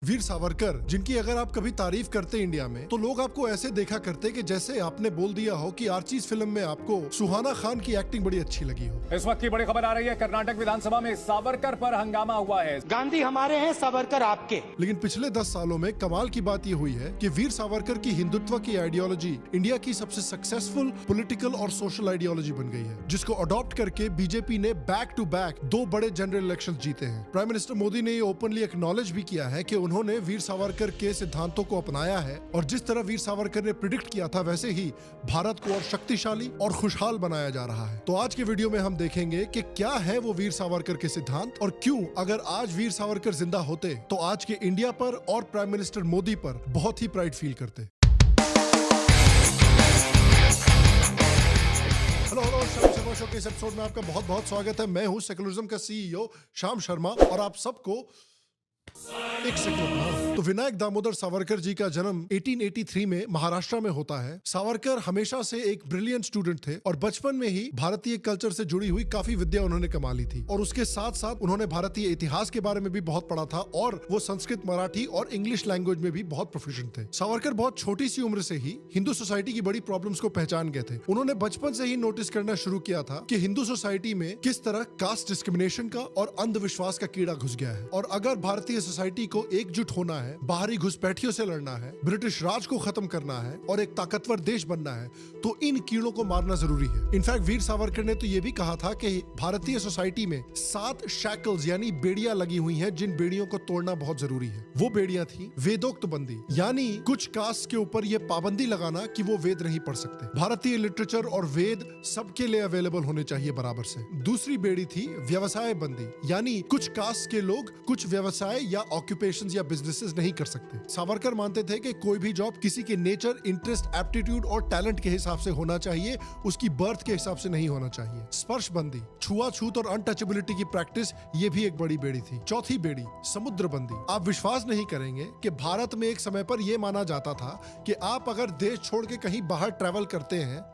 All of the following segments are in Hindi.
वीर सावरकर, जिनकी अगर आप कभी तारीफ करते इंडिया में तो लोग आपको ऐसे देखा करते कि जैसे आपने बोल दिया हो कि आर्चीज फिल्म में आपको सुहाना खान की एक्टिंग बड़ी अच्छी लगी हो। इस वक्त की बड़ी खबर आ रही है, कर्नाटक विधानसभा में सावरकर पर हंगामा हुआ है। गांधी हमारे हैं, सावरकर आपके। लेकिन पिछले 10 सालों में कमाल की बात यह हुई है कि वीर सावरकर की हिंदुत्व की आइडियोलॉजी इंडिया की सबसे सक्सेसफुल पॉलिटिकल और सोशल आइडियोलॉजी बन गई है, जिसको अडॉप्ट करके बीजेपी ने बैक टू बैक 2 बड़े जनरल इलेक्शन जीते हैं। प्राइम मिनिस्टर मोदी ने ये ओपनली एक्नॉलेज भी किया है कि उन्होंने वीर सावरकर के सिद्धांतों को अपनाया है और जिस तरह वीर सावरकर ने प्रिडिक्ट किया था वैसे ही भारत को और शक्तिशाली और खुशहाल बनाया जा रहा है। तो आज के वीडियो में हम देखेंगे कि क्या है वो वीर सावरकर के सिद्धांत और क्यों अगर आज वीर सावरकर जिंदा होते तो आज के इंडिया पर और प्राइम मिनिस्टर मोदी पर बहुत ही प्राइड फील करते। हेलो शाम शर्मा शो के इस एपिसोड में आपका बहुत बहुत स्वागत है। मैं हूं सेकुलरिज्म का सीईओ शाम शर्मा और आप सबको एक सेकंड। तो विनायक दामोदर सावरकर जी का जन्म 1883 में महाराष्ट्र में होता है। सावरकर हमेशा से एक ब्रिलियंट स्टूडेंट थे और बचपन में ही भारतीय कल्चर से जुड़ी हुई काफी विद्या उन्होंने कमा ली थी और उसके साथ साथ उन्होंने भारतीय इतिहास के बारे में भी बहुत पढ़ा था और वो संस्कृत, मराठी और इंग्लिश लैंग्वेज में भी बहुत प्रोफिशिएंट थे। सावरकर बहुत छोटी सी उम्र से ही हिंदू सोसाइटी की बड़ी प्रॉब्लम्स को पहचान गए थे। उन्होंने बचपन से ही नोटिस करना शुरू किया था कि हिंदू सोसाइटी में किस तरह कास्ट डिस्क्रिमिनेशन का और अंधविश्वास का कीड़ा घुस गया है और अगर भारतीय सोसाइटी को एकजुट होना है, बाहरी घुसपैठियों से लड़ना है, ब्रिटिश राज को खत्म करना है और एक ताकतवर देश बनना है तो इन कीड़ों को मारना जरूरी है। इनफैक्ट वीर सावरकर ने तो यह भी कहा था कि भारतीय सोसाइटी में 7 शैकल्स यानी बेड़ियां लगी हुई हैं जिन बेड़ियों को तोड़ना बहुत जरूरी है। वो बेड़ियां थी वेदोक्त बंदी, यानी कुछ कास्ट के ऊपर यह पाबंदी लगाना कि वो वेद नहीं पढ़ सकते। भारतीय लिटरेचर और वेद सबके लिए अवेलेबल होने चाहिए बराबर से। दूसरी बेड़ी थी व्यवसाय बंदी, यानी कुछ कास्ट के लोग कुछ व्यवसाय या ऑक्यूपेशंस या बिजनेसेस नहीं कर सकते। सावरकर मानते थे कि कोई भी जॉब किसी के नेचर, इंटरेस्ट, एप्टीट्यूड और टैलेंट के हिसाब से होना चाहिए, उसकी बर्थ के हिसाब से नहीं होना चाहिए। स्पर्श बंदी, छुआछूत और अनटचेबिलिटी की प्रैक्टिस, ये भी एक बड़ी बेड़ी थी। चौथी बेड़ी समुद्र बंदी। आप विश्वास नहीं करेंगे कि भारत में एक समय पर यह माना जाता था कि आप अगर देश छोड़ के कहीं बाहर ट्रैवल करते हैं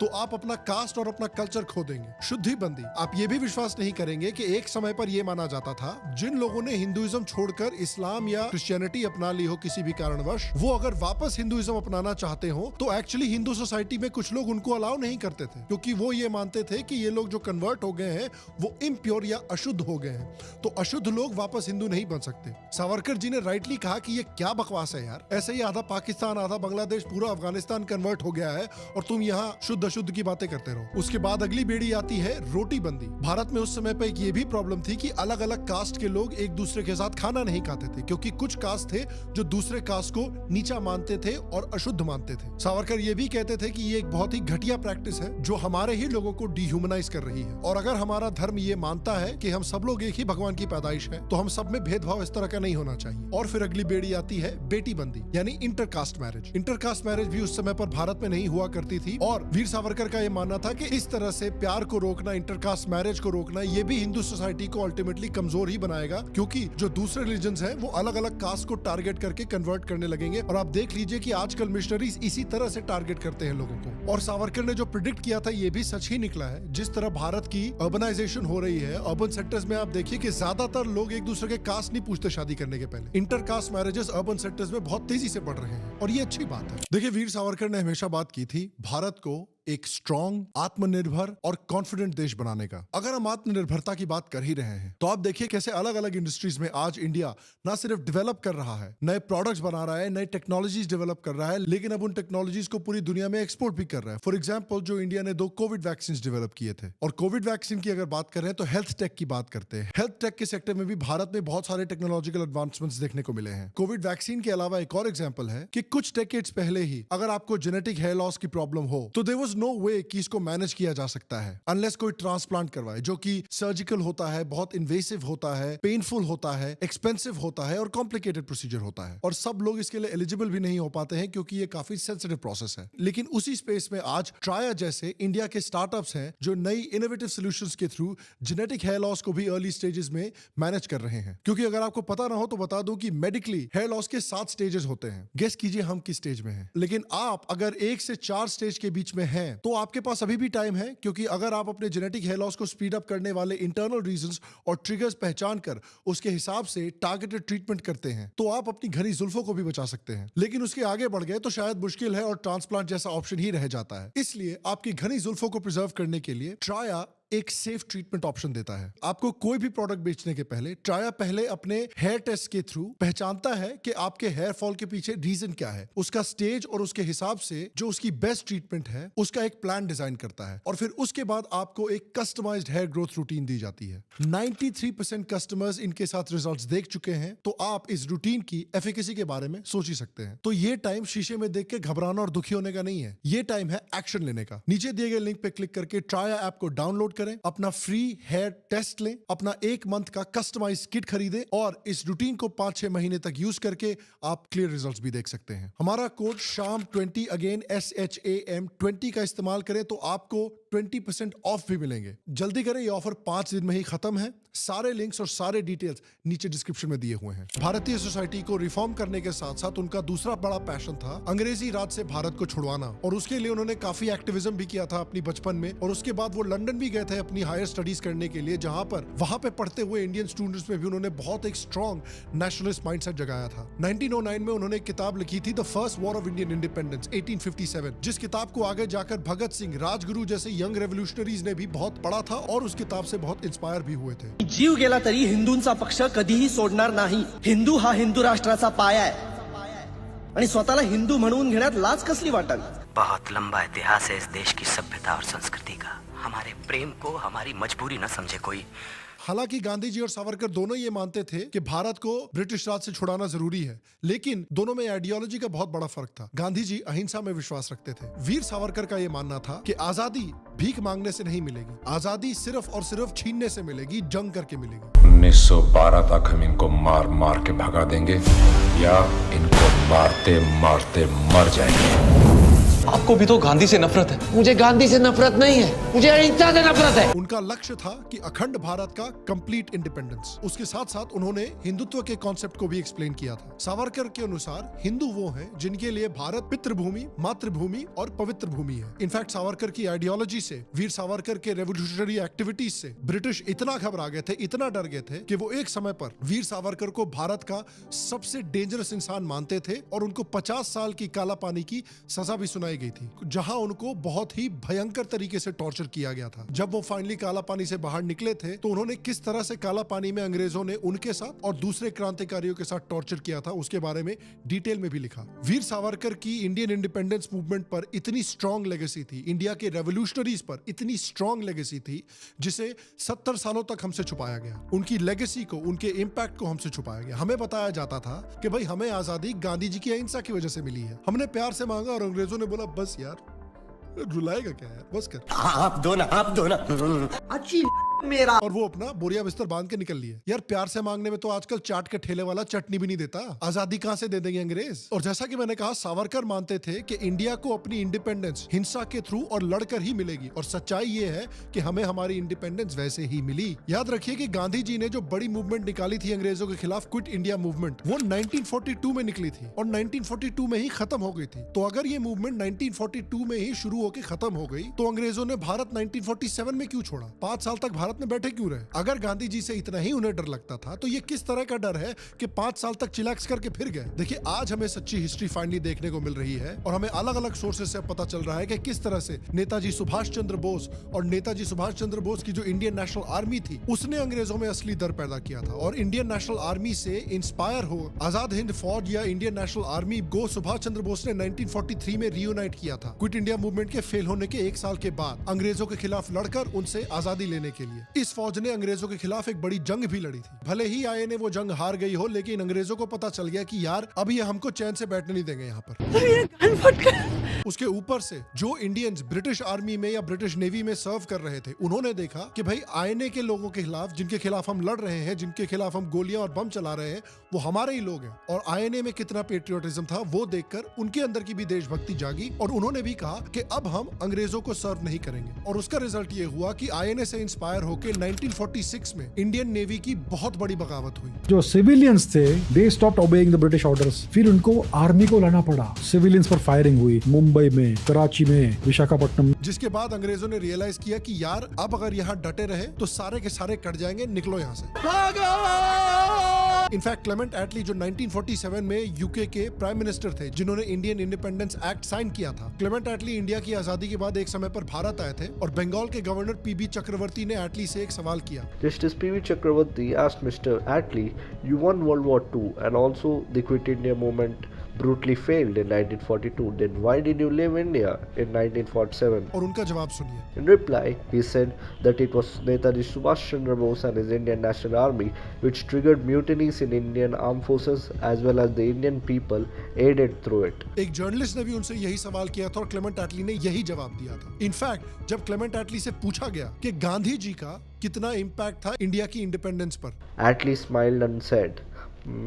तो आप अपना कास्ट और अपना कल्चर खो देंगे। शुद्धि बंदी। आप ये भी विश्वास नहीं करेंगे कि एक समय पर यह माना जाता था जिन लोगों ने हिंदुइज्म छोड़कर इस्लाम या क्रिश्चियनिटी अपना ली हो किसी भी कारणवश, वो अगर वापस हिंदुइज्म अपनाना चाहते हो तो एक्चुअली हिंदू सोसाइटी में कुछ लोग उनको अलाउ नहीं करते थे क्योंकि वो ये मानते थे कि ये लोग जो कन्वर्ट हो गए हैं वो इम्प्योर या अशुद्ध हो गए हैं, तो अशुद्ध लोग वापस हिंदू नहीं बन सकते। सावरकर जी ने राइटली कहा कि ये क्या बकवास है यार, ऐसे ही आधा पाकिस्तान, आधा बांग्लादेश, पूरा अफगानिस्तान कन्वर्ट हो गया है और तुम यहाँ शुद्ध अशुद्ध की बातें करते रहो। उसके बाद अगली बेड़ी आती है रोटी बंदी। भारत में उस समय पर यह भी प्रॉब्लम थी कि अलग अलग कास्ट के लोग एक दूसरे के साथ खाना नहीं खाते थे क्योंकि कुछ कास्ट थे जो दूसरे कास्ट को नीचा मानते थे और अशुद्ध मानते थे। सावरकर ये भी कहते थे कि ये एक बहुत ही घटिया प्रैक्टिस है जो हमारे ही लोगों को डिह्यूमनाइज कर रही है और अगर हमारा धर्म ये मानता है कि हम सब लोग एक ही भगवान की पैदाइश है तो हम सब में भेदभाव इस तरह का नहीं होना चाहिए। और फिर अगली बेड़ी आती है बेटी बंदी यानी इंटरकास्ट मैरिज। इंटरकास्ट मैरिज भी उस समय पर भारत में नहीं हुआ करती थी और वीर सावरकर का यह मानना था कि इस तरह से प्यार को रोकना, इंटरकास्ट मैरिज को रोकना, ये भी हिंदू सोसाइटी को अल्टीमेटली कमजोर ही बनाएगा क्योंकि जो दूसरे रिलीजन्स हैं वो अलग अलग कास्ट को टारगेट करके कन्वर्ट करने लगेंगे और आप देख लीजिए कि आजकल मिशनरीज इसी तरह से टारगेट करते हैं लोगों को। और सावरकर ने जो प्रिडिक्ट किया था ये भी सच ही निकला है। जिस तरह भारत की अर्बनाइजेशन हो रही है, अर्बन सेक्टर्स में आप देखिए कि ज्यादातर लोग एक दूसरे के कास्ट नहीं पूछते शादी करने के पहले। इंटरकास्ट मैरिजेस अर्बन सेक्टर्स में बहुत तेजी से बढ़ रहे हैं और ये अच्छी बात है। देखिए वीर सावरकर ने हमेशा बात की थी भारत को एक स्ट्रॉन्ग, आत्मनिर्भर और कॉन्फिडेंट देश बनाने का। अगर हम आत्मनिर्भरता की बात कर ही रहे हैं तो आप देखिए कैसे अलग अलग इंडस्ट्रीज में आज इंडिया ना सिर्फ डेवलप कर रहा है, नए प्रोडक्ट्स बना रहा है, नई टेक्नोलॉजीज डेवलप कर रहा है, लेकिन अब उन टेक्नोलॉजीज को पूरी दुनिया में एक्सपोर्ट भी कर रहा है। फॉर एग्जाम्पल जो इंडिया ने 2 कोविड वैक्सीन डेवलप किए थे और कोविड वैक्सीन की अगर बात करें तो हेल्थ टेक की बात करते हैं। हेल्थ टेक के सेक्टर में भी भारत में बहुत सारे टेक्नोलॉजिकल एडवांसमेंट्स देखने को मिले हैं। कोविड वैक्सीन के अलावा एक और एग्जाम्पल है कि कुछ डेकेड्स पहले ही अगर आपको जेनेटिक हेयर लॉस की प्रॉब्लम हो तो देयर वाज नो वे कि को मैनेज किया जा सकता है अनलेस कोई ट्रांसप्लांट करवाए, जो कि सर्जिकल होता है, बहुत इन्वेसिव होता है, पेनफुल होता है, एक्सपेंसिव होता है और कॉम्प्लिकेटेड प्रोसीजर होता है और सब लोग इसके लिए एलिजिबल भी नहीं हो पाते हैं क्योंकि ये काफी सेंसिटिव प्रोसेस है। लेकिन उसी स्पेस में आज ट्राया जैसे इंडिया के स्टार्टअप्स हैं जो नई इनोवेटिव सॉल्यूशंस के थ्रू जेनेटिक हेयर लॉस को भी अर्ली स्टेजेस में मैनेज कर रहे हैं। क्योंकि अगर आपको पता ना हो तो बता दूं कि मेडिकली हेयर लॉस के 7 स्टेजेस होते हैं। गेस कीजिए हम किस स्टेज में हैं। लेकिन आप अगर 1 से 4 स्टेज के बीच में हैं हैं तो आपके पास अभी भी टाइम है, क्योंकि अगर आप अपने जेनेटिक हेयर लॉस को स्पीड अप करने वाले इंटरनल रीजंस और ट्रिगर्स पहचान कर उसके हिसाब से टारगेटेड ट्रीटमेंट करते हैं तो आप अपनी घनी जुल्फों को भी बचा सकते हैं। लेकिन उसके आगे बढ़ गए तो शायद मुश्किल है और ट्रांसप्लांट जैसा ऑप्शन ही रह जाता है। इसलिए आपकी घनी जुल्फों को प्रिजर्व करने के लिए ट्राया एक सेफ ट्रीटमेंट ऑप्शन देता है। आपको कोई भी प्रोडक्ट बेचने के पहले ट्राया पहले अपने हेयर टेस्ट के थ्रू पहचानता है कि आपके हेयर फॉल के पीछे रीजन क्या है, उसका स्टेज और उसके हिसाब से जो उसकी बेस्ट ट्रीटमेंट है उसका एक प्लान डिजाइन करता है और फिर उसके बाद आपको एक कस्टमाइज्ड हेयर ग्रोथ रूटीन दी जाती है। 93% कस्टमर्स इनके साथ रिजल्ट्स देख चुके हैं, तो आप इस रूटीन की एफिकेसी के बारे में सोच ही सकते हैं। तो ये टाइम शीशे में देख के घबराना और दुखी होने का नहीं है, ये टाइम है एक्शन लेने का। नीचे दिए गए लिंक पे क्लिक करके ट्राया ऐप को डाउनलोड करें, अपना फ्री हेयर टेस्ट लें, अपना 1 मंथ का कस्टमाइज किट खरीदें और इस रूटीन को 5-6 महीने तक यूज करके आप क्लियर रिजल्ट्स भी देख सकते हैं। हमारा कोड SHAM20 अगेन SHAM20 का इस्तेमाल करें तो आपको 20% ऑफ भी मिलेंगे। जल्दी करें, ये ऑफर 5 दिन में ही खत्म है। सारे लिंक्स और सारे डिटेल्स नीचे डिस्क्रिप्शन में दिए हुए हैं। भारतीय सोसाइटी को रिफॉर्म करने के साथ साथ उनका दूसरा बड़ा पैशन था अंग्रेजी राज से भारत को छुड़वाना, और उसके लिए उन्होंने काफी एक्टिविज्म भी किया था अपनी बचपन में, और उसके बाद वो लंदन भी गए थे अपनी हायर स्टडीज करने के लिए, जहां पर वहां पे पढ़ते हुए इंडियन स्टूडेंट्स में भी उन्होंने बहुत एक स्ट्रॉन्ग नेशनलिस्ट माइंडसेट जगाया था। 1909 में उन्होंने एक किताब लिखी थी the first war of Indian independence 1857, जिस किताब को आगे जाकर भगत सिंह, राजगुरु जैसे यंग रेवोल्यूशनरीज ने भी बहुत पढ़ा था और उस किताब से बहुत इंस्पायर भी हुए थे। जीव गेला तरी हिंदूंचा पक्ष कधीही सोडणार नाही. हिंदू हा हिंदू राष्ट्राचा पाया आहे आणि स्वतःला हिंदू म्हणवून घेण्यात लाज कसली वाटल. बहुत लंबा इतिहास है इस देश की सभ्यता और संस्कृति का। हमारे प्रेम को हमारी मजबूरी न समझे कोई। हालांकि गांधी जी और सावरकर दोनों ये मानते थे कि भारत को ब्रिटिश राज से छुड़ाना जरूरी है, लेकिन दोनों में आइडियोलॉजी का बहुत बड़ा फर्क था। गांधी जी अहिंसा में विश्वास रखते थे। वीर सावरकर का ये मानना था कि आजादी भीख मांगने से नहीं मिलेगी, आजादी सिर्फ और सिर्फ छीनने से मिलेगी, जंग करके मिलेगी। 1912 तक हम इनको मार मार के भगा देंगे या इनको मारते मारते मर जाएंगे। आपको भी तो गांधी से नफरत है। मुझे गांधी से नफरत नहीं है, मुझे अहिंसा से नफरत है। उनका लक्ष्य था कि अखंड भारत का कंप्लीट इंडिपेंडेंस। उसके साथ साथ उन्होंने हिंदुत्व के कॉन्सेप्ट को भी एक्सप्लेन किया था। सावरकर के अनुसार हिंदू वो हैं जिनके लिए भारत पितृभूमि, मातृभूमि और पवित्र भूमि है। इनफैक्ट सावरकर की आइडियोलॉजी से, वीर सावरकर के रेवोल्यूशनरी एक्टिविटीज से ब्रिटिश इतना घबरा गए थे, इतना डर गए थे कि वो एक समय पर वीर सावरकर को भारत का सबसे डेंजरस इंसान मानते थे और उनको 50 साल की काला पानी की सजा भी सुनाई गई थी, जहां उनको बहुत ही भयंकर तरीके से टॉर्चर किया गया था। जब वो फाइनली काला पानी से बाहर निकले थे तो उन्होंने किस तरह से काला पानी में अंग्रेजों ने उनके साथ और दूसरे क्रांतिकारियों के साथ टॉर्चर किया था उसके बारे में डिटेल में भी लिखा। वीर सावरकर की इंडियन इंडिपेंडेंस मूवमेंट पर इतनी स्ट्रॉन्ग लेगेसी थी, इंडिया के रेवोल्यूशनरीज पर इतनी स्ट्रॉन्ग लेगेसी थी जिसे 70 सालों तक हमसे छुपाया गया। उनकी लेगेसी को, उनके इम्पैक्ट को हमसे छुपाया गया। हमें बताया जाता था कि भाई हमें आजादी गांधी जी की अहिंसा की वजह से मिली है, हमने प्यार से मांगा और अंग्रेजों ने बोला बस यार, रुलाएगा क्या यार, बस कर। आप दो ना अच्छी मेरा। और वो अपना बोरिया बिस्तर बांध के निकल लिए। यार प्यार से मांगने में तो आजकल चाट के ठेले वाला चटनी भी नहीं देता, आजादी कहां से दे देंगे अंग्रेज। और जैसा कि मैंने कहा, सावरकर मानते थे कि इंडिया को अपनी इंडिपेंडेंस हिंसा के थ्रू और लड़कर ही मिलेगी, और सच्चाई ये है कि हमें हमारी इंडिपेंडेंस वैसे ही मिली। याद रखिए कि गांधी जी ने जो बड़ी मूवमेंट निकाली थी अंग्रेजों के खिलाफ, क्विट इंडिया मूवमेंट, वो 1942 में निकली थी और 1942 में ही खत्म हो गई थी। तो अगर ये मूवमेंट 1942 में ही शुरू होकर खत्म हो गई तो अंग्रेजों ने भारत 1947 में क्यों छोड़ा? 5 साल तक भारत में बैठे क्यों रहे? अगर गांधी जी से इतना ही उन्हें डर लगता था तो ये किस तरह का डर है कि 5 साल तक चिलैक्स करके फिर गए? देखिए, आज हमें सच्ची हिस्ट्री फाइनली देखने को मिल रही है और हमें अलग अलग सोर्सेज से पता चल रहा है कि किस तरह से नेताजी सुभाष चंद्र बोस और नेताजी सुभाष चंद्र बोस की जो इंडियन नेशनल आर्मी थी उसने अंग्रेजों में असली डर पैदा किया था। और इंडियन नेशनल आर्मी से इंस्पायर हो आजाद हिंद फौज या इंडियन नेशनल आर्मी को सुभाष चंद्र बोस ने 1943 में रियूनाइट किया था, क्विट इंडिया मूवमेंट के फेल होने के 1 साल के बाद, अंग्रेजों के खिलाफ लड़कर उनसे आजादी लेने के लिए। इस फौज ने अंग्रेजों के खिलाफ एक बड़ी जंग भी लड़ी थी। भले ही आईएनए वो जंग हार गई हो, लेकिन अंग्रेजों को पता चल गया कि यार अब ये हमको चैन से बैठने नहीं देंगे यहाँ पर। उसके ऊपर से जो इंडियंस ब्रिटिश आर्मी में या ब्रिटिश नेवी में सर्व कर रहे थे, उन्होंने देखा कि भाई आईएनए के लोगों के खिलाफ, जिनके खिलाफ हम लड़ रहे हैं, जिनके खिलाफ हम गोलियां और बम चला रहे हैं, वो हमारे ही लोग हैं। और आईएनए में कितना पेट्रियोटिज्म था वो देखकर उनके अंदर की भी देशभक्ति जागी और उन्होंने भी कहा कि अब हम अंग्रेजों को सर्व नहीं करेंगे। और उसका रिजल्ट ये हुआ कि आईएनए से इंस्पायर होकर 1946 में इंडियन नेवी की बहुत बड़ी बगावत हुई। जो सिविलियंस थे they stopped obeying the British orders, फिर उनको आर्मी को लाना पड़ा। सिविलियंस पर फायरिंग हुई मुंबई में, कराची में, विशाखापट्टनम। जिसके बाद अंग्रेजों ने रियलाइज किया कि यार अब अगर यहाँ डटे रहे तो सारे के सारे कट जाएंगे, निकलो यहाँ से। इनफैक्ट क्लेमेंट एटली जो 1947 में यूके के प्राइम मिनिस्टर थे, जिन्होंने इंडियन इंडिपेंडेंस एक्ट साइन किया था, क्लेमेंट एटली इंडिया की आजादी के बाद एक समय पर भारत आए थे और बंगाल के गवर्नर पीबी चक्रवर्ती ने एटली से एक सवाल किया। Justice P.V. Chakravarti asked Mr. Attlee, "You won World War II and also the Quit India movement brutally failed in 1942. Then why did you leave India in 1947?" और उनका जवाब सुनिए। In reply, he said that it was Netaji Subhash Chandra Bose and his Indian National Army which triggered mutinies in Indian armed forces as well as the Indian people aided through it. एक जर्नलिस्ट ने भी उनसे यही सवाल किया था और क्लेमेंट एटली ने यही जवाब दिया था। इनफैक्ट जब क्लेमेंट एटली से पूछा गया कि गांधी जी का कितना इम्पैक्ट था इंडिया की इंडिपेंडेंस पर, Attlee smiled and said,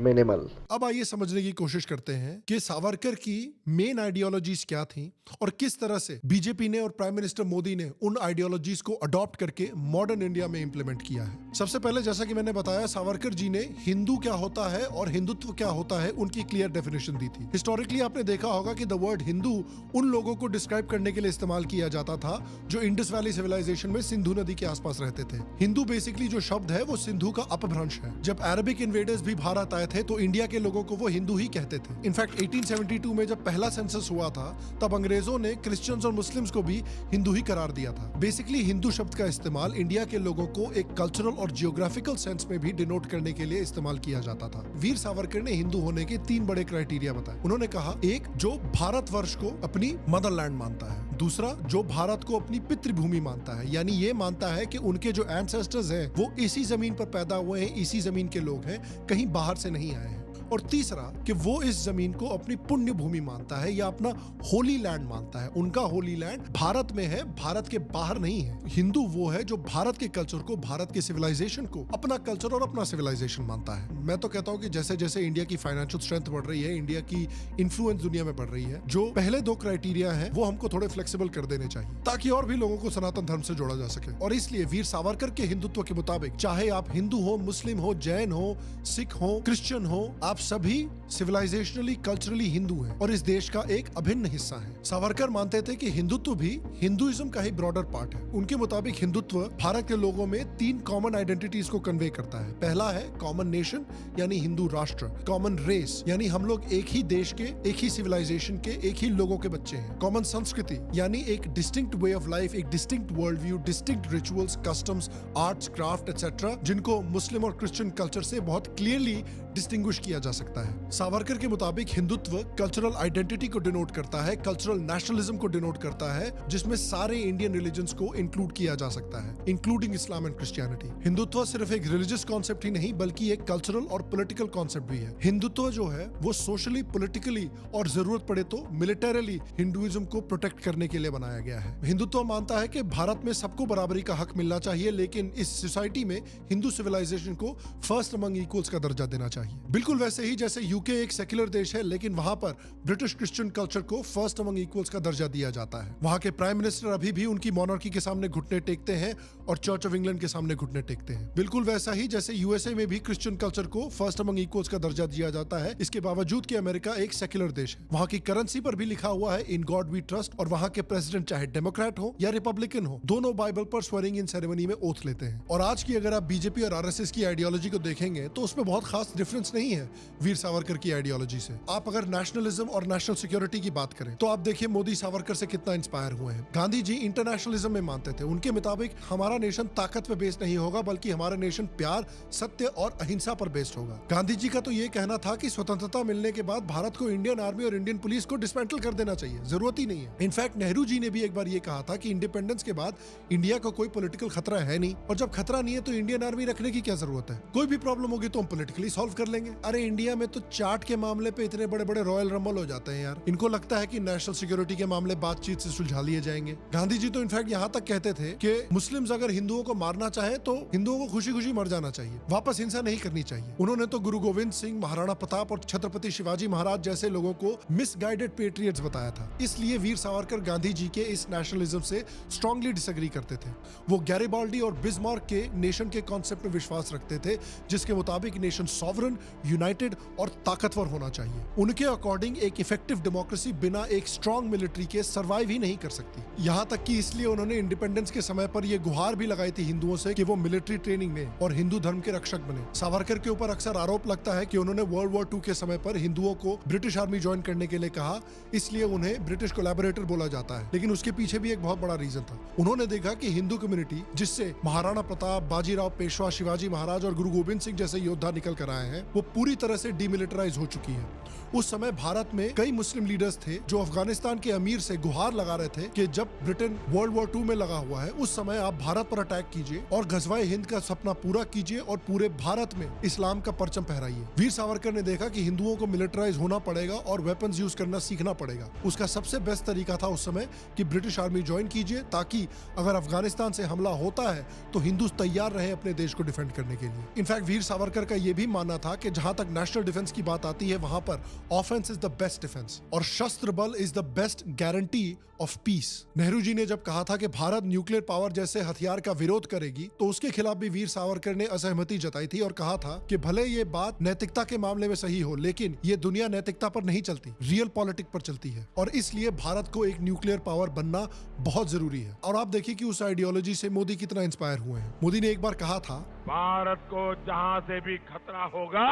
"Minimal." अब आइए समझने की कोशिश करते हैं कि सावरकर की मेन आइडियोलॉजीज क्या थी और किस तरह से बीजेपी ने और प्राइम मिनिस्टर मोदी ने उन आइडियोलॉजीज को अडॉप्ट करके मॉडर्न इंडिया में इंप्लीमेंट किया है। सबसे पहले जैसा कि मैंने बताया, सावरकर जी ने हिंदू क्या होता है और हिंदुत्व क्या होता है उनकी क्लियर डेफिनेशन दी थी। हिस्टोरिकली आपने देखा होगा कि द वर्ड हिंदू उन लोगों को डिस्क्राइब करने के लिए इस्तेमाल किया जाता था जो इंडस वैली सिविलाइजेशन में सिंधु नदी के आसपास रहते थे। हिंदू बेसिकली जो शब्द है वो सिंधु का अपभ्रंश है। जब अरबिक इन्वेडर्स भी भारत आए थे तो इंडिया के लोगों को वो हिंदू ही कहते थे। इनफैक्ट 1872 में जब पहला सेंसस हुआ था तब अंग्रेजों ने क्रिश्चियंस और मुस्लिम्स को भी हिंदू ही करार दिया था। बेसिकली हिंदू शब्द का इस्तेमाल इंडिया के लोगों को एक कल्चरल और जियोग्राफिकल सेंस में भी डिनोट करने के लिए इस्तेमाल किया जाता था। वीर सावरकर ने हिंदू होने के 3 बड़े क्राइटेरिया बताए। उन्होंने कहा, एक, जो भारतवर्ष को अपनी मदरलैंड मानता है। दूसरा, जो भारत को अपनी पितृभूमि मानता है, यानी ये मानता है कि उनके जो एंसेस्टर्स हैं वो इसी जमीन पर पैदा हुए हैं, इसी जमीन के लोग हैं, कहीं बाहर से नहीं आए हैं। और तीसरा कि वो इस जमीन को अपनी पुण्य भूमि मानता है या अपना होली लैंड मानता है। उनका होली लैंड भारत में है, भारत के बाहर नहीं है। हिंदू वो है जो भारत के कल्चर को, भारत के सिविलाइजेशन को अपना कल्चर और अपना सिविलाइजेशन मानता है। मैं तो कहता हूँ कि जैसे जैसे इंडिया की फाइनेंशियल स्ट्रेंथ बढ़ रही है, इंडिया की इन्फ्लुएंस दुनिया में बढ़ रही है, जो पहले 2 क्राइटेरिया है वो हमको थोड़े फ्लेक्सिबल कर देने चाहिए ताकि और भी लोगों को सनातन धर्म से जोड़ा जा सके। और इसलिए वीर सावरकर के हिंदुत्व के मुताबिक चाहे आप हिंदू हो, मुस्लिम हो, जैन हो, सिख हो, क्रिश्चियन हो, आप सभी सिविलाइजेशनली, कल्चरली हिंदू हैं और इस देश का एक अभिन्न हिस्सा है। सावरकर मानते थे कि हिंदुत्व भी हिंदुइज्म का ही ब्रॉडर पार्ट है। उनके मुताबिक हिंदुत्व भारत के लोगों में 3 कॉमन आइडेंटिटीज को कन्वे करता है। पहला है कॉमन नेशन यानी हिंदू राष्ट्र, कॉमन रेस यानी हम लोग एक ही देश के, एक ही सिविलाइजेशन के, एक ही लोगों के बच्चे हैं, कॉमन संस्कृति यानी एक डिस्टिंक्ट वे ऑफ लाइफ, एक distinct world view, distinct rituals, customs, arts, craft etcetera, जिनको मुस्लिम और क्रिश्चियन कल्चर से बहुत क्लियरली डिस्टिंग्विश किया जा सकता है। सावरकर के मुताबिक हिंदुत्व कल्चरल आइडेंटिटी को डिनोट करता है, कल्चरल नेशनलिज्म को डिनोट करता है, जिसमें सारे इंडियन रिलीजन्स को इंक्लूड किया जा सकता है, including Islam and Christianity. Hindutva सिर्फ एक रिलीजियस कॉन्सेप्ट ही नहीं बल्कि एक कल्चरल और पॉलिटिकल कॉन्सेप्ट भी है। हिंदुत्व जो है वो सोशली, पॉलिटिकली और जरूरत पड़े तो मिलिटरीली हिंदुइज्म को प्रोटेक्ट करने के लिए बनाया गया है। हिंदुत्व मानता है कि भारत में सबको बराबरी का हक मिलना चाहिए, लेकिन इस सोसाइटी में हिंदू सिविलाइजेशन को फर्स्ट अमंग इक्वल्स का दर्जा देना चाहिए। बिल्कुल वैसे ही जैसे यूके एक सेक्युलर देश है लेकिन वहां पर ब्रिटिश क्रिश्चियन कल्चर को फर्स्ट अमंग इक्वल्स का दर्जा दिया जाता है। वहां के प्राइम मिनिस्टर अभी भी उनकी मोनार्की के सामने घुटने टेकते हैं और चर्च ऑफ इंग्लैंड के सामने घुटने टेकते हैं। बिल्कुल वैसा ही जैसे यूएसए में भी क्रिश्चियन कल्चर को फर्स्ट अमंग इक्वल्स का दर्जा दिया जाता है, इसके बावजूद कि अमेरिका एक सेक्युलर देश है। वहां की करेंसी पर भी लिखा हुआ है इन गॉड वी ट्रस्ट और वहां के प्रेसिडेंट चाहे डेमोक्रेट हो या रिपब्लिकन हो, दोनों बाइबल पर स्वेरिंग इन सेरेमनी में ओथ लेते हैं। और आज की अगर आप बीजेपी और आरएसएस की आइडियोलॉजी को देखेंगे तो उसमें बहुत खास डिफरेंस नहीं है वीर सावरकर की आइडियोलॉजी से। आप अगर नेशनलिज्म और नेशनल सिक्योरिटी की बात करें तो आप देखिए मोदी सावरकर से कितना इंस्पायर हुए हैं। गांधी जी इंटरनेशनलिज्म में मानते थे। उनके मुताबिक हमारा नेशन ताकत पे बेस्ड नहीं होगा बल्कि हमारा नेशन प्यार, सत्य और अहिंसा पर बेस्ड होगा। गांधी जी का तो ये कहना था कि स्वतंत्रता मिलने के बाद भारत को इंडियन आर्मी और इंडियन पुलिस को डिसमेंटल कर देना चाहिए, जरूरत ही नहीं है। इनफैक्ट नेहरू जी ने भी एक बार ये कहा था कि इंडिपेंडेंस के बाद इंडिया को कोई पॉलिटिकल खतरा है नहीं और जब खतरा नहीं है तो इंडियन आर्मी रखने की क्या जरूरत है। कोई भी प्रॉब्लम होगी तो हम पॉलिटिकली सॉल्व कर कर लेंगे। अरे इंडिया में तो चाट के मामले पे इतने बड़े बड़े रॉयल रंबल हो जाते हैं यार। इनको लगता है कि नेशनल सिक्योरिटी के मामले बातचीत से सुलझा लिए जाएंगे। गांधी जी तो इनफैक्ट यहाँ तक कहते थे कि मुस्लिम्स अगर हिंदुओं को मारना चाहे तो हिंदुओं को खुशी खुशी मर जाना चाहिए, वापस हिंसा नहीं करनी चाहिए। उन्होंने तो गुरु गोविंद सिंह, महाराणा प्रताप और छत्रपति शिवाजी महाराज जैसे लोगों को मिसगाइडेड पेट्रियट्स बताया था। इसलिए वीर सावरकर गांधी जी के इस नेशनलिज्म से स्ट्रांगली डिसएग्री करते थे। वो गैरिबाल्डी और बिस्मार्क के नेशन के कॉन्सेप्ट में विश्वास रखते थे, जिसके मुताबिक नेशन सॉवरन, यूनाइटेड और ताकतवर होना चाहिए। उनके अकॉर्डिंग एक इफेक्टिव डेमोक्रेसी बिना एक स्ट्रांग मिलिट्री के सर्वाइव ही नहीं कर सकती। यहाँ तक कि इसलिए उन्होंने इंडिपेंडेंस के समय पर यह गुहार भी लगाई थी हिंदुओं से कि वो मिलिट्री ट्रेनिंग में और हिंदू धर्म के रक्षक बने। सावरकर के ऊपर अक्सर आरोप लगता है कि उन्होंने वर्ल्ड वॉर 2 के समय पर हिंदुओं को ब्रिटिश आर्मी ज्वाइन करने के लिए कहा, इसलिए उन्हें ब्रिटिश कोलैबोरेटर बोला जाता है। लेकिन उसके पीछे भी एक बहुत बड़ा रीजन था। उन्होंने देखा कि हिंदू कम्युनिटी, जिससे महाराणा प्रताप, बाजीराव पेशवा, शिवाजी महाराज और गुरु गोविंद सिंह जैसे योद्धा निकल कर आए हैं, वो पूरी तरह से डीमिलिटराइज हो चुकी है। उस समय भारत में कई मुस्लिम लीडर्स थे जो अफगानिस्तान के अमीर से गुहार लगा रहे थे कि जब ब्रिटेन वर्ल्ड वॉर 2 में लगा हुआ है, उस समय आप भारत पर अटैक कीजिए और गजवाए हिंद का सपना पूरा कीजिए और पूरे भारत में इस्लाम का परचम फहराइए। वीर सावरकर ने देखा कि हिंदुओं को मिलिटराइज होना पड़ेगा और वेपन्स यूज करना सीखना पड़ेगा। उसका सबसे बेस्ट तरीका था उस समय कि ब्रिटिश आर्मी ज्वाइन कीजिए, ताकि अगर अफगानिस्तान से हमला होता है तो हिंदू तैयार रहे अपने देश को डिफेंड करने के लिए। इनफैक्ट वीर सावरकर का यह भी मानना था कि जहां तक नेशनल डिफेंस की बात आती है, वहां पर offense is the best defence और शस्त्र बल is the best guarantee of peace. Nehru ji ने जब कहा था कि भारत न्यूक्लियर पावर जैसे हथियार का विरोध करेगी, तो उसके खिलाफ भी वीर सावरकर ने असहमति जताई थी और कहा था कि भले ये बात नैतिकता के मामले में सही हो, लेकिन ये दुनिया नैतिकता पर नहीं चलती, रियल पॉलिटिक पर चलती है और इसलिए भारत को एक न्यूक्लियर पावर बनना बहुत जरूरी है। और आप देखिए कि उस आइडियोलॉजी से मोदी कितना इंस्पायर हुए हैं। मोदी ने एक बार कहा था, भारत को जहां से भी खतरा होगा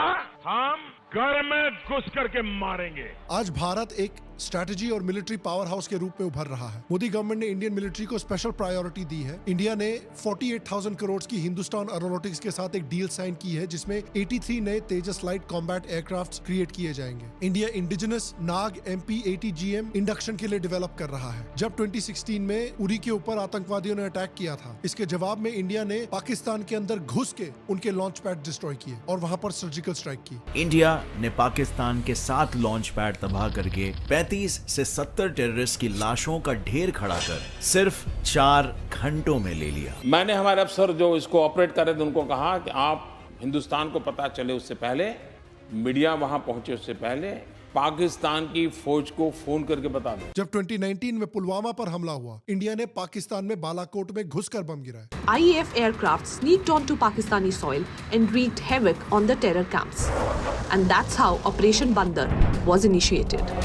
हम घर में घुस करके मारेंगे। आज भारत एक स्ट्रैटेजी और मिलिट्री पावर हाउस के रूप में उभर रहा है। मोदी गवर्नमेंट ने इंडियन मिलिट्री को स्पेशल प्रायोरिटी दी है। इंडिया ने 48,000 करोड़ की हिंदुस्तान एरोनॉटिक्स के साथ एक डील साइन की है, जिसमें 83 नए तेजस लाइट कॉम्बैट एयरक्राफ्ट क्रिएट किए जाएंगे। इंडिया इंडिजिनस नाग MP-80GM इंडक्शन के लिए डेवलप कर रहा है। जब 2016 में उरी के ऊपर आतंकवादियों ने अटैक किया था, इसके जवाब में इंडिया ने पाकिस्तान के अंदर घुस के उनके लॉन्च पैड डिस्ट्रॉय किए और वहां पर सर्जिकल स्ट्राइक की। इंडिया ने पाकिस्तान के 7 लॉन्च पैड तबाह करके 35 से 70 टेररिस्ट की लाशों का ढेर खड़ा कर सिर्फ 4 घंटों में ले लिया। मैंने हमारे अफसर जो इसको ऑपरेट कर रहे थे उनको कहा कि आप हिंदुस्तान को पता चले उससे पहले, मीडिया वहां पहुंचे उससे पहले, पाकिस्तान की फौज को फोन करके बता दो। जब 2019 में पुलवामा पर हमला हुआ, इंडिया ने पाकिस्तान में बालाकोट में घुसकर बम गिराए। IAF aircraft sneaked onto Pakistani soil and wreaked havoc on the terror camps. And that's how Operation Bandar was initiated.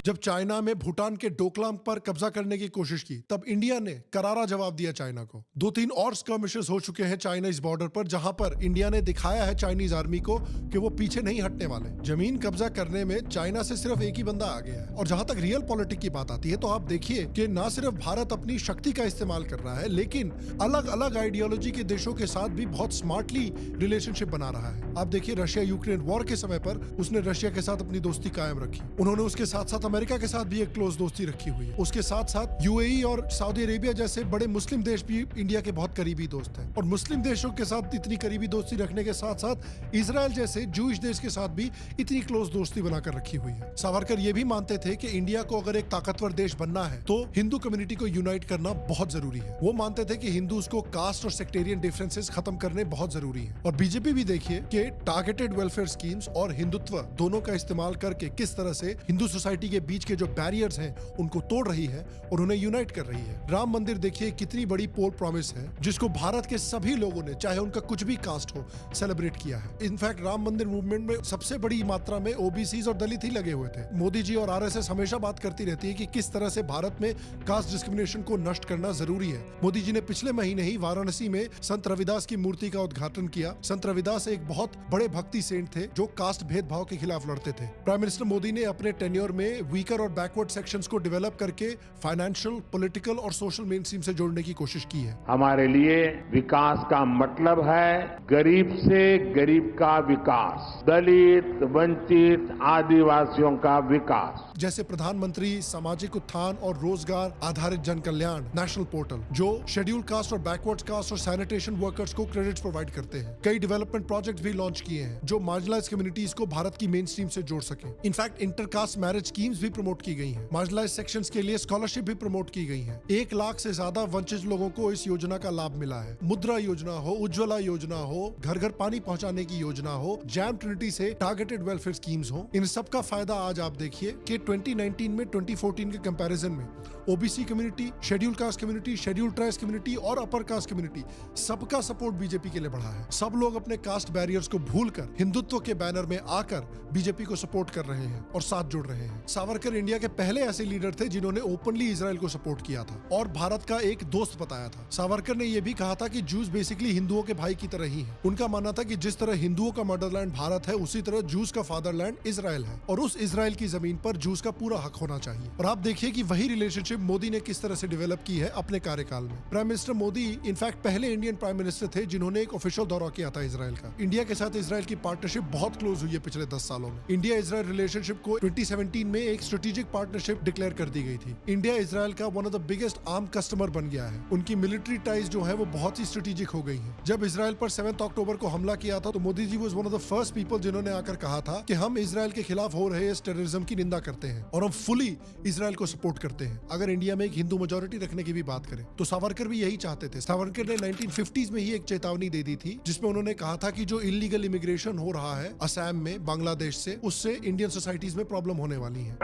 जब चाइना में भूटान के डोकलाम पर कब्जा करने की कोशिश की, तब इंडिया ने करारा जवाब दिया चाइना को। 2-3 और स्कर्मिशेस हो चुके हैं चाइनीज बॉर्डर पर, जहां पर इंडिया ने दिखाया है चाइनीज आर्मी को कि वो पीछे नहीं हटने वाले। जमीन कब्जा करने में चाइना से सिर्फ एक ही बंदा आगे है। और जहां तक रियल पॉलिटिक की बात आती है, तो आप देखिए कि ना सिर्फ भारत अपनी शक्ति का इस्तेमाल कर रहा है, लेकिन अलग अलग आइडियोलॉजी के देशों के साथ भी बहुत स्मार्टली रिलेशनशिप बना रहा है। आप देखिए रशिया यूक्रेन वॉर के समय पर उसने रशिया के साथ अपनी दोस्ती कायम रखी। उन्होंने उसके साथ साथ अमेरिका के साथ भी एक क्लोज दोस्ती रखी हुई है। उसके साथ साथ UAE और सऊदी अरेबिया जैसे बड़े मुस्लिम देश भी इंडिया के बहुत करीबी दोस्त हैं। और मुस्लिम देशों के साथ इतनी करीबी दोस्ती रखने के साथ साथ इजराइल जैसे जूइश देश के साथ भी इतनी क्लोज दोस्ती बनाकर रखी हुई है। सावरकर ये भी मानते थे कि इंडिया को अगर एक ताकतवर देश बनना है, तो हिंदू कम्युनिटी को यूनाइट करना बहुत जरूरी है। वो मानते थे कि हिंदूज को कास्ट और सेक्टेरियन डिफरेंसेस खत्म करने बहुत जरूरी है। और बीजेपी भी देखिए कि टारगेटेड वेलफेयर स्कीम्स और हिंदुत्व दोनों का इस्तेमाल करके किस तरह से हिंदू सोसाइटी के बीच के जो बैरियर्स हैं उनको तोड़ रही है और उन्हें यूनाइट कर रही है। राम मंदिर देखिए कितनी बड़ी पोल प्रॉमिस है, जिसको भारत के सभी लोगों ने, चाहे उनका कुछ भी कास्ट हो, सेलिब्रेट किया है। इनफैक्ट राम मंदिर मूवमेंट में सबसे बड़ी मात्रा में OBCs और दलित ही लगे हुए थे। मोदी जी और RSS हमेशा बात करती रहती है कि किस तरह से भारत में कास्ट डिस्क्रिमिनेशन को नष्ट करना जरूरी है। मोदी जी ने पिछले महीने ही वाराणसी में संत रविदास की मूर्ति का उद्घाटन किया। संत रविदास एक बहुत बड़े भक्ति सेंट थे जो कास्ट भेदभाव के खिलाफ लड़ते थे। प्राइम मिनिस्टर मोदी ने अपने टेन्योर में वीकर और बैकवर्ड सेक्शंस को डेवलप करके फाइनेंशियल, पॉलिटिकल और सोशल मेन स्ट्रीम से जोड़ने की कोशिश की है। हमारे लिए विकास का मतलब है गरीब से गरीब का विकास, दलित, वंचित, आदिवासियों का विकास। जैसे प्रधानमंत्री सामाजिक उत्थान और रोजगार आधारित जन कल्याण नेशनल पोर्टल, जो शेड्यूल कास्ट और बैकवर्ड कास्ट और सैनिटेशन वर्कर्स को क्रेडिट्स प्रोवाइड करते हैं। कई डेवलपमेंट प्रोजेक्ट भी लॉन्च किए हैं जो मार्जिनलाइज कम्युनिटीज को भारत की मेन स्ट्रीम से जोड़ सके। इनफैक्ट इंटरकास्ट मैरिज स्कीम्स भी प्रमोट की गई हैं। मार्जिनलाइज सेक्शंस के लिए स्कॉलरशिप भी प्रमोट की गई है। 1 लाख से ज्यादा वंचित लोगों को इस योजना का लाभ मिला है। मुद्रा योजना हो, उज्ज्वला योजना हो, घर घर पानी पहुंचाने की योजना हो, जैम ट्रिनिटी से टारगेटेड वेलफेयर स्कीम्स हो, इन सब का फायदा आज आप देखिए कि 2019 में 2014 के कंपैरिजन में OBC community, schedule caste community, schedule tribes community और अपर कास्ट कम्युनिटी सबका सपोर्ट बीजेपी के लिए बढ़ा है। सब लोग अपने कास्ट बैरियर्स को भूलकर हिंदुत्व के बैनर में आकर बीजेपी को सपोर्ट कर रहे हैं और साथ जुड़ रहे हैं। सावरकर इंडिया के पहले ऐसे लीडर थे जिन्होंने ओपनली इजराइल को सपोर्ट किया था और भारत का एक दोस्त बताया था। सावरकर ने यह भी कहा था कि जूस बेसिकली हिंदुओं के भाई की तरह ही है। उनका मानना था कि जिस तरह हिंदुओं का मदरलैंड भारत है, उसी तरह जूस का फादरलैंड इजराइल है और उस इजराइल की जमीन पर जूस का पूरा हक होना चाहिए। और आप देखिए कि वही रिलेशनशिप मोदी ने किस तरह से डेवलप की है अपने कार्यकाल में। प्राइम मिनिस्टर मोदी इनफैक्ट पहले इंडियन प्राइम मिनिस्टर थे जिन्होंने एक ऑफिशियल दौरा किया था इजराइल का। इंडिया के साथ इजराइल की पार्टनरशिप बहुत क्लोज हुई है पिछले 10 सालों में। इंडिया इजराइल रिलेशनशिप को 2017 में एक स्ट्रेटेजिक पार्टनरशिप डिक्लेयर कर दी गई थी। इंडिया इजराइल का one of the biggest arm customer बन गया है। उनकी मिलिट्री टाइज जो है वो बहुत ही स्ट्रेटेजिक हो गई है। जब इजराइल पर 7 अक्टूबर को हमला किया था तो Modi ji was one of the first people जिन्होंने आकर कहा था कि हम इजराइल के खिलाफ हो रहे इस टेररिज्म की निंदा करते हैं और हम फुली इजराइल को सपोर्ट करते हैं। अगर इंडिया में एक हिंदू मेजॉरिटी रखने की भी बात करें तो सावरकर भी यही चाहते थे। सावरकर ने 1950s में ही एक चेतावनी दे दी थी जिसमें उन्होंने कहा था कि जो इलीगल इमिग्रेशन हो रहा है असम में बांग्लादेश से, उससे इंडियन सोसाइटीज में प्रॉब्लम होने वाली है।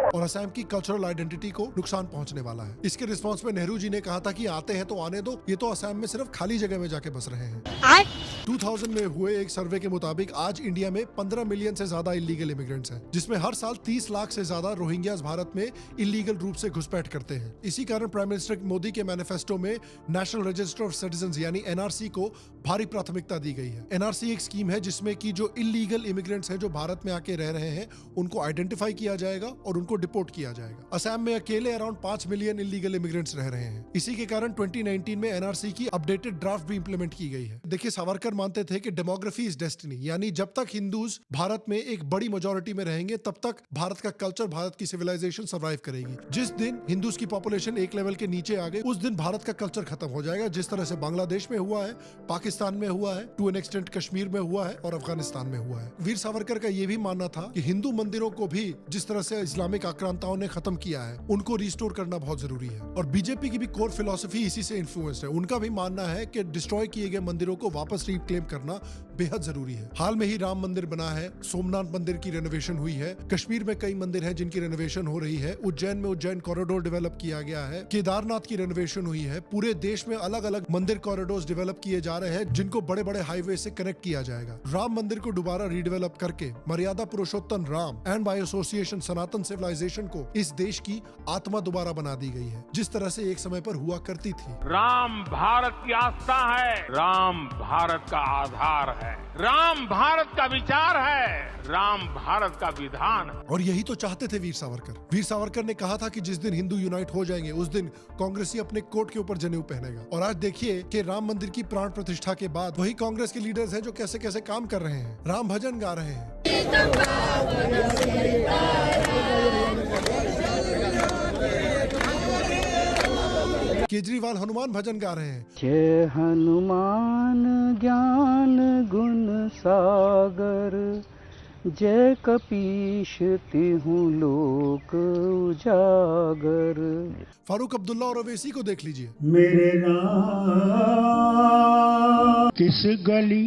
और असम की कल्चरल आइडेंटिटी को नुकसान पहुंचने वाला है। इसके रिस्पांस में नेहरू जी ने कहा था कि आते हैं तो आने दो, ये तो असम में सिर्फ खाली जगह में जाके बस रहे हैं। 2000 में हुए एक सर्वे के मुताबिक आज इंडिया में 15 मिलियन से ज्यादा इलीगल इमिग्रेंट्स हैं, जिसमें हर साल 30 लाख से ज्यादा रोहिंग्यास भारत में इलीगल रूप से घुसपैठ करते हैं। इसी कारण प्राइम मिनिस्टर मोदी के मैनिफेस्टो में नेशनल रजिस्टर ऑफ सिटीजंस यानी एनआरसी को भारी प्राथमिकता दी गई है। एनआरसी एक स्कीम है जिसमें कि जो इलीगल इमिग्रेंट्स हैं जो भारत में आके रह रहे हैं उनको आइडेंटिफाई किया जाएगा और उनको डिपोर्ट किया जाएगा। असम में अकेले अराउंड 5 मिलियन इलीगल इमिग्रेंट्स रह रहे हैं। इसी के कारण 2019 में एनआरसी की अपडेटेड ड्राफ्ट भी इंप्लीमेंट की गई है। देखिए, सावरकर मानते थे कि डेमोग्राफी इज डेस्टिनी, यानी जब तक हिंदूज भारत में एक बड़ी मेजॉरिटी में रहेंगे तब तक भारत का कल्चर, भारत की सिविलाइजेशन सर्वाइव करेगी। जिस दिन हिंदूज की पॉपुलेशन एक लेवल के नीचे आ गई उस दिन भारत का कल्चर खत्म हो जाएगा, जिस तरह से बांग्लादेश में हुआ है, पाकिस्तान में हुआ है, टू एन एक्सटेंट कश्मीर में हुआ है और अफगानिस्तान में हुआ है। वीर सावरकर का यह भी मानना था कि हिंदू मंदिरों को भी जिस तरह से इस्लामिक आक्रांताओं ने खत्म किया है उनको रिस्टोर करना बहुत जरूरी है। और बीजेपी की भी कोर फिलॉसफी इसी से इन्फ्लुएंस्ड है। उनका भी मानना है कि डिस्ट्रॉय किए गए मंदिरों को वापस रिक्लेम करना बेहद जरूरी है। हाल में ही राम मंदिर बना है, सोमनाथ मंदिर की रेनोवेशन हुई है, कश्मीर में कई मंदिर हैं जिनकी रेनोवेशन हो रही है, उज्जैन में उज्जैन कॉरिडोर डेवलप किया गया है, केदारनाथ की रेनोवेशन हुई है। पूरे देश में अलग अलग मंदिर कॉरिडोर्स डेवलप किए जा रहे हैं जिनको बड़े बड़े हाईवे से कनेक्ट किया जाएगा। राम मंदिर को दोबारा रीडेवलप करके मर्यादा पुरुषोत्तम राम एंड बाय एसोसिएशन सनातन सिविलाइजेशन को इस देश की आत्मा दोबारा बना दी गई है, जिस तरह से एक समय पर हुआ करती थी। राम भारत की आस्था है, राम भारत का आधार है, राम भारत का विचार है, राम भारत का विधान है। और यही तो चाहते थे वीर सावरकर। वीर सावरकर ने कहा था कि जिस दिन हिंदू यूनाइट हो जाएंगे उस दिन कांग्रेसी अपने कोट के ऊपर जनेऊ पहनेगा। और आज देखिए कि राम मंदिर की प्राण प्रतिष्ठा के बाद वही कांग्रेस के लीडर्स हैं जो कैसे कैसे काम कर रहे हैं, राम भजन गा रहे हैं। केजरीवाल हनुमान भजन गा रहे हैं। जय हनुमान ज्ञान गुण सागर, जय कपीश तिहु लोक उजागर। फारूक अब्दुल्ला और ओवैसी को देख लीजिए। मेरे राम किस गली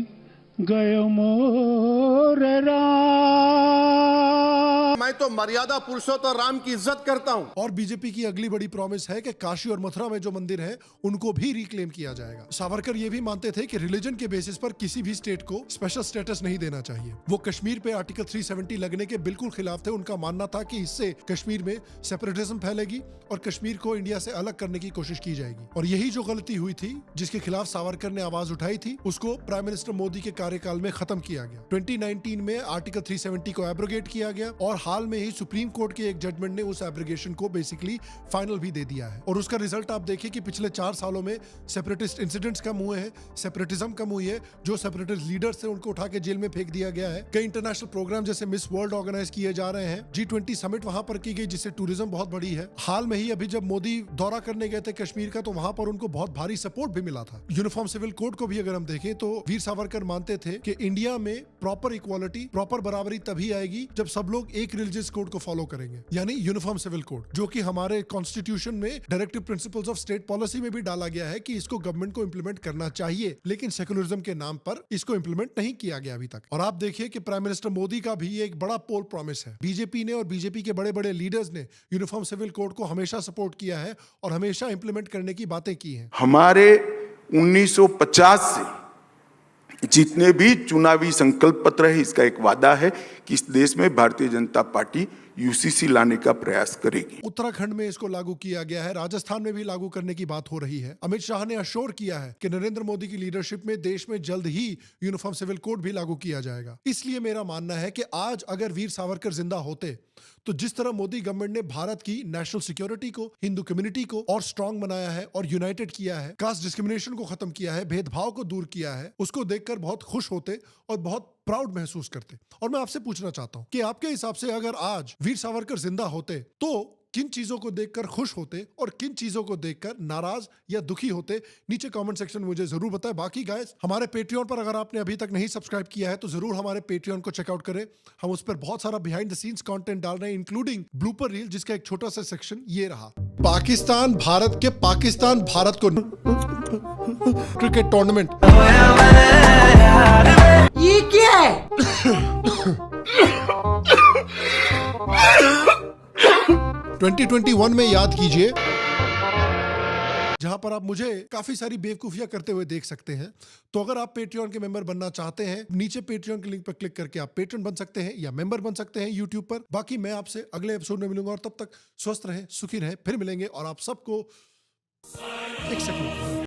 गयो मोर राम। मैं तो मर्यादा पुरुषोत्तम राम की इज्जत करता हूँ। और बीजेपी की अगली बड़ी प्रॉमिस है कि काशी और मथुरा में जो मंदिर हैं उनको भी रिक्लेम किया जाएगा। सावरकर ये भी मानते थे कि रिलीजन के बेसिस पर किसी भी स्टेट को स्पेशल स्टेटस नहीं देना चाहिए। वो कश्मीर पे आर्टिकल 370 लगने के बिल्कुल खिलाफ थे। उनका मानना था कि इससे कश्मीर में सेपरेटिज्म फैलेगी और कश्मीर को इंडिया से अलग करने की कोशिश की जाएगी। और यही जो गलती हुई थी, जिसके खिलाफ सावरकर ने आवाज उठाई थी, उसको प्राइम मिनिस्टर मोदी के कार्यकाल में खत्म किया गया। 2019 में आर्टिकल 370 को एब्रोगेट किया गया और हाल में ही सुप्रीम कोर्ट के एक जजमेंट ने उस एब्रोगेशन को बेसिकली फाइनल भी दे दिया है। और उसका रिजल्ट आप देखिए कि पिछले 4 सालों में सेपरेटिस्ट इंसिडेंट्स कम हुए हैं, सेपरेटिज्म कम हुई है, जो सेपरेटिस्ट लीडर्स थे उनको उठा के जेल में फेंक दिया गया है। कई इंटरनेशनल प्रोग्राम जैसे मिस वर्ल्ड ऑर्गेनाइज किए जा रहे हैं। G20 समिट वहां पर की गई, जिससे टूरिज्म बहुत बड़ी है। हाल में ही अभी जब मोदी दौरा करने गए थे कश्मीर का, तो वहां पर उनको बहुत भारी सपोर्ट भी मिला था। यूनिफॉर्म सिविल कोड को भी अगर हम देखें तो वीर सावरकर मानते थे कि इंडिया में प्रॉपर इक्वालिटी, प्रॉपर बराबरी तभी आएगी जब सब लोग एक रिलीजियस कोड को फॉलो करेंगे, यानी यूनिफॉर्म सिविल कोड, जो कि हमारे कॉन्स्टिट्यूशन में directive principles of state policy में भी डाला गया है कि इसको गवर्नमेंट को इंप्लीमेंट करना चाहिए। लेकिन सेकुलरिज्म के नाम पर इसको इंप्लीमेंट नहीं किया गया अभी तक। और आप देखिए कि प्राइम मिनिस्टर मोदी का भी एक बड़ा पोल प्रॉमिस है। बीजेपी ने और बीजेपी के बड़े बड़े लीडर्स ने यूनिफॉर्म सिविल कोड को हमेशा सपोर्ट किया है और हमेशा इंप्लीमेंट करने की बातें की हैं। हमारे 1950 से जितने भी चुनावी संकल्प पत्र है, इसका एक वादा है कि इस देश में भारतीय जनता पार्टी यूसीसी लाने का प्रयास करेगी। उत्तराखंड में इसको लागू किया गया है, राजस्थान में भी लागू करने की बात हो रही है। अमित शाह ने अश्योर किया है कि नरेंद्र मोदी की लीडरशिप में देश में जल्द ही यूनिफॉर्म सिविल कोड भी लागू किया जाएगा। इसलिए मेरा मानना है कि आज अगर वीर सावरकर जिंदा होते तो जिस तरह मोदी गवर्नमेंट ने भारत की नेशनल सिक्योरिटी को, हिंदू कम्युनिटी को और स्ट्रांग बनाया है और यूनाइटेड किया है, कास्ट डिस्क्रिमिनेशन को खत्म किया है, भेदभाव को दूर किया है, उसको देखकर बहुत खुश होते और बहुत प्राउड महसूस करते। और मैं आपसे पूछना चाहता हूं कि आपके हिसाब से अगर आज वीर सावरकर जिंदा होते तो किन चीजों को देखकर खुश होते और किन चीजों को देखकर नाराज या दुखी होते? नीचे कमेंट सेक्शन में मुझे जरूर बताएं। बाकी गाइस, हमारे पेट्रियन पर अगर आपने अभी तक नहीं सब्सक्राइब किया है तो जरूर हमारे पेट्रियन को चेकआउट करें। हम उस पर बहुत सारा बिहाइंड द सीन्स कंटेंट डाल रहे हैं, इंक्लूडिंग ब्लूपर रील, जिसका एक छोटा सा सेक्शन ये रहा। पाकिस्तान भारत को क्रिकेट टूर्नामेंट, ये क्या है? 2021 में याद कीजिए, जहां पर आप मुझे काफी सारी बेवकूफियां करते हुए देख सकते हैं। तो अगर आप पेट्रियन के मेंबर बनना चाहते हैं, नीचे पेट्रियन के लिंक पर क्लिक करके आप पेट्रियन बन सकते हैं या मेंबर बन सकते हैं यूट्यूब पर। बाकी मैं आपसे अगले एपिसोड में मिलूंगा और तब तक स्वस्थ रहें, सुखी रहें। फिर मिलेंगे और आप सबको एक सेकंड